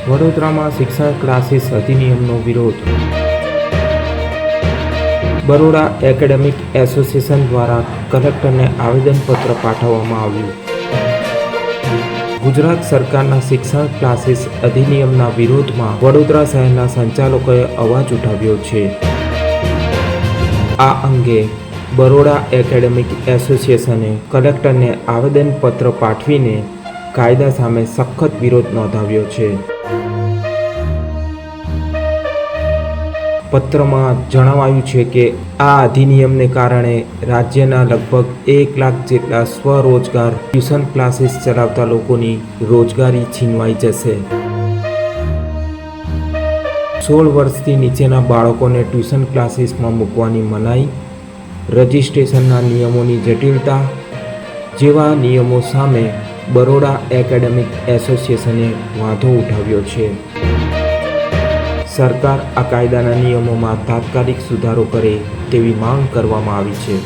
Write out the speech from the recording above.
વડોદરામાં શિક્ષણ ક્લાસીસ અધિનિયમનો વિરોધ. બરોડા એકેડેમિક એસોસિએશન દ્વારા કલેક્ટરને આવેદનપત્ર પાઠવવામાં આવ્યું. ગુજરાત સરકારના શિક્ષણ ક્લાસીસ અધિનિયમના વિરોધમાં વડોદરા શહેરના સંચાલકોએ અવાજ ઉઠાવ્યો છે. આ અંગે બરોડા એકેડેમિક એસોસિએશને કલેક્ટરને આવેદનપત્ર પાઠવીને કાયદા સામે સખત વિરોધ નોંધાવ્યો છે. પત્રમાં જણાવાયું છે કે આ અધિનિયમને કારણે રાજ્યના લગભગ 1 લાખ જેટલા સ્વરોજગાર ટ્યુશન ક્લાસીસ ચલાવતા લોકોની રોજગારી છીનવાઈ જશે. 16 વર્ષથી નીચેના બાળકોને ટ્યુશન ક્લાસીસમાં મૂકવાની મનાઈ, રજિસ્ટ્રેશનના નિયમોની જટિલતા જેવા નિયમો સામે બરોડા એકેડેમિક એસોસિએશને વાંધો ઉઠાવ્યો છે. સરકાર આ કાયદાના નિયમોમાં તાત્કાલિક સુધારો કરે તેવી માંગ કરવામાં આવી છે.